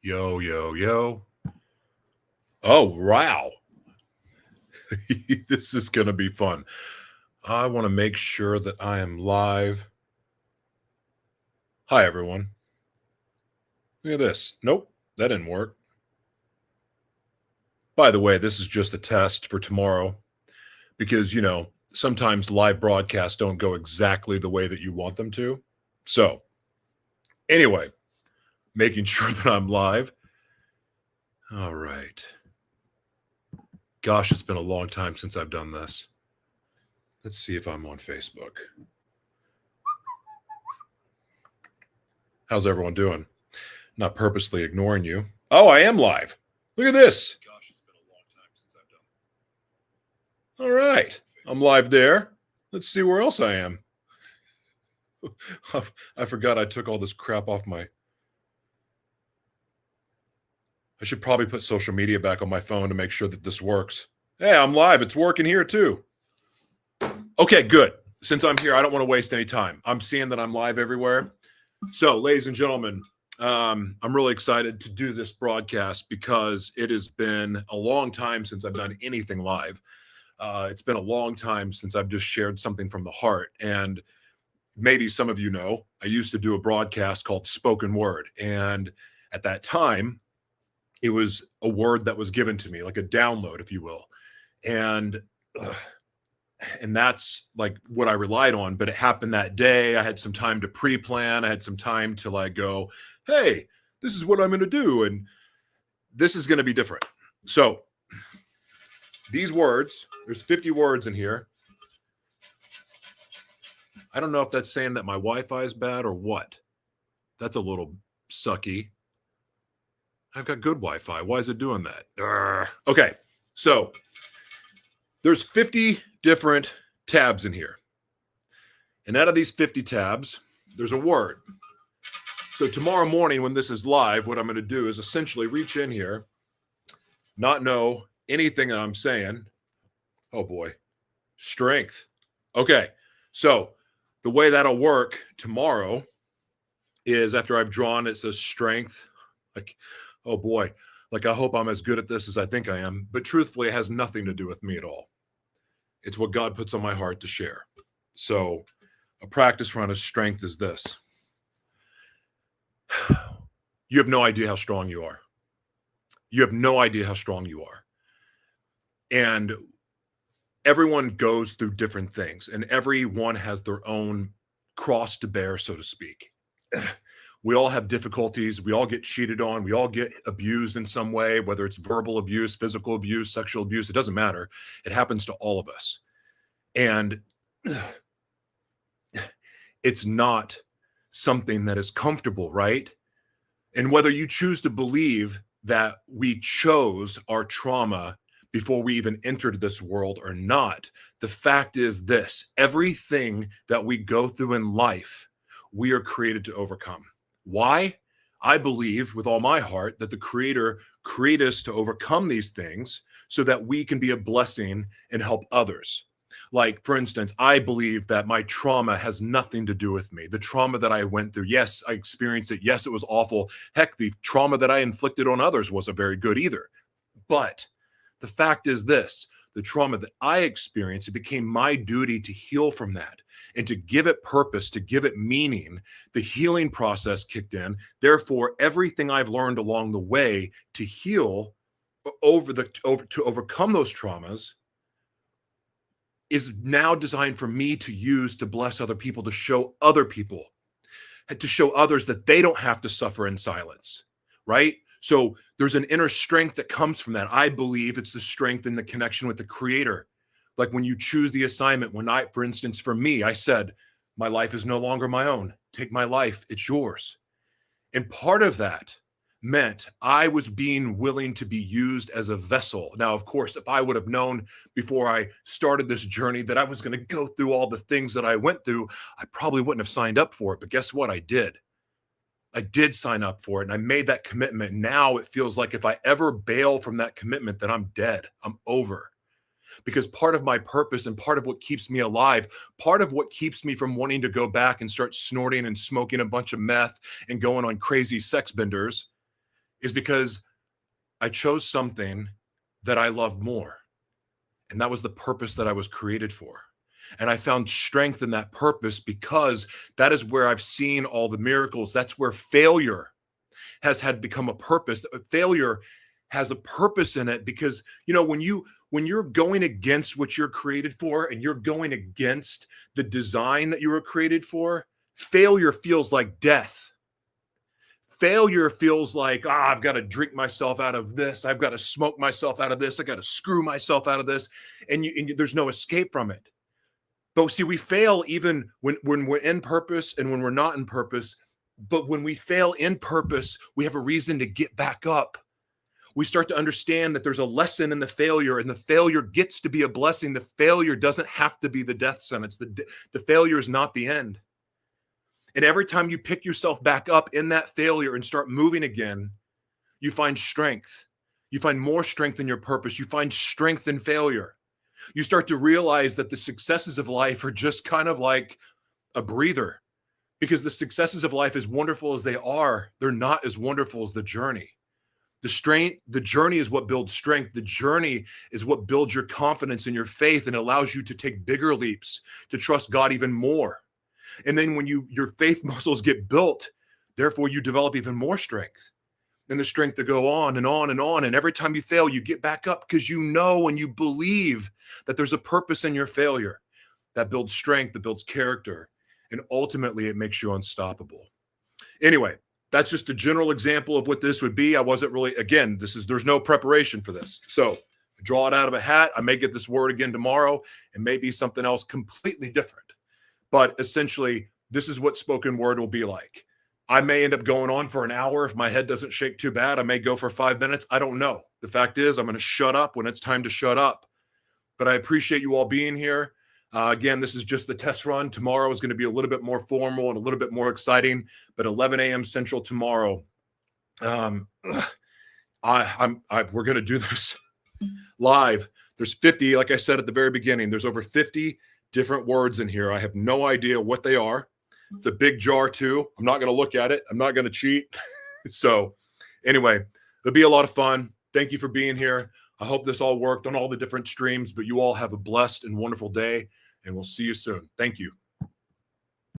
Yo, yo, yo. Oh, wow. This is going to be fun. I want to make sure that I am live. Hi, everyone. Look at this. Nope, that didn't work. By the way, this is just a test for tomorrow because, sometimes live broadcasts don't go exactly the way that you want them to. So, anyway, making sure that I'm live. All right. Gosh, it's been a long time since I've done this. Let's see if I'm on Facebook. How's everyone doing? Not purposely ignoring you. Oh, I am live. Look at this. Gosh, it's been a long time since I've done. All right. I'm live there. Let's see where else I am. I forgot I took all this crap off my. I should probably put social media back on my phone to make sure that this works. Hey, I'm live. It's working here too. Okay, good. Since I'm here, I don't want to waste any time. I'm seeing that I'm live everywhere. So, ladies and gentlemen, I'm really excited to do this broadcast because it has been a long time since I've done anything live. It's been a long time since I've just shared something from the heart. And maybe some of you know, I used to do a broadcast called Spoken Word. And at that time, it was a word that was given to me, like a download, if you will. And that's like what I relied on. But it happened that day. I had some time to pre-plan. I had some time to like go, hey, this is what I'm going to do. And this is going to be different. So these words, there's 50 words in here. I don't know if that's saying that my Wi-Fi is bad or what. That's a little sucky. I've got good Wi-Fi. Why is it doing that? Okay. So there's 50 different tabs in here. And out of these 50 tabs, there's a word. So tomorrow morning when this is live, what I'm going to do is essentially reach in here, not know anything that I'm saying. Oh boy. Strength. Okay. So the way that'll work tomorrow is after I've drawn, it says strength. Like, oh boy. Like, I hope I'm as good at this as I think I am. But truthfully, it has nothing to do with me at all. It's what God puts on my heart to share. So a practice run of strength is this. You have no idea how strong you are. You have no idea how strong you are. And everyone goes through different things, and everyone has their own cross to bear, so to speak. We all have difficulties. We all get cheated on. We all get abused in some way, whether it's verbal abuse, physical abuse, sexual abuse. It doesn't matter. It happens to all of us. And it's not something that is comfortable, right? And whether you choose to believe that we chose our trauma before we even entered this world or not, the fact is this: everything that we go through in life, we are created to overcome. Why? I believe with all my heart that the Creator created us to overcome these things so that we can be a blessing and help others. Like, for instance, I believe that my trauma has nothing to do with me. The trauma that I went through, yes, I experienced it. Yes, it was awful. Heck, the trauma that I inflicted on others wasn't very good either. But the fact is this: the trauma that I experienced, it became my duty to heal from that and to give it purpose, to give it meaning. The healing process kicked in. Therefore, everything I've learned along the way to heal to overcome those traumas is now designed for me to use to bless other people, to show other people, to show others that they don't have to suffer in silence, right? So there's an inner strength that comes from that. I believe it's the strength in the connection with the Creator. Like when you choose the assignment, for instance, for me, I said, my life is no longer my own. Take my life, it's yours. And part of that meant I was being willing to be used as a vessel. Now, of course, if I would have known before I started this journey that I was going to go through all the things that I went through, I probably wouldn't have signed up for it. But guess what? I did. I did sign up for it, and I made that commitment. Now it feels like if I ever bail from that commitment, then I'm dead. I'm over. Because part of my purpose and part of what keeps me alive, part of what keeps me from wanting to go back and start snorting and smoking a bunch of meth and going on crazy sex benders is because I chose something that I loved more. And that was the purpose that I was created for. And I found strength in that purpose because that is where I've seen all the miracles. That's where failure has had become a purpose. Failure has a purpose in it because, you know, when you're going against what you're created for and you're going against the design that you were created for, failure feels like death. Failure feels like, I've got to drink myself out of this. I've got to smoke myself out of this. I got to screw myself out of this. And there's no escape from it. But see, we fail even when we're in purpose and when we're not in purpose. But when we fail in purpose, we have a reason to get back up. We start to understand that there's a lesson in the failure, and the failure gets to be a blessing. The failure doesn't have to be the death sentence. The failure is not the end. And every time you pick yourself back up in that failure and start moving again, you find strength. You find more strength in your purpose. You find strength in failure. You start to realize that the successes of life are just kind of like a breather, because the successes of life, as wonderful as they are, they're not as wonderful as the journey. The journey is what builds strength. The journey is what builds your confidence and your faith and allows you to take bigger leaps, to trust God even more. And then when your faith muscles get built, therefore you develop even more strength and the strength to go on and on and on. And every time you fail, you get back up because you know and you believe that there's a purpose in your failure that builds strength, that builds character, and ultimately it makes you unstoppable. Anyway, that's just a general example of what this would be. I wasn't really, again, there's no preparation for this. So draw it out of a hat. I may get this word again tomorrow and maybe something else completely different. But essentially, this is what spoken word will be like. I may end up going on for an hour if my head doesn't shake too bad. I may go for 5 minutes. I don't know. The fact is, I'm going to shut up when it's time to shut up. But I appreciate you all being here. Again, this is just the test run. Tomorrow is going to be a little bit more formal and a little bit more exciting. But 11 a.m. Central tomorrow, we're going to do this live. There's 50, like I said at the very beginning, there's over 50 different words in here. I have no idea what they are. It's a big jar too. I'm not going to look at it. I'm not going to cheat. So anyway, it'll be a lot of fun. Thank you for being here. I hope this all worked on all the different streams, but you all have a blessed and wonderful day, and we'll see you soon. Thank you.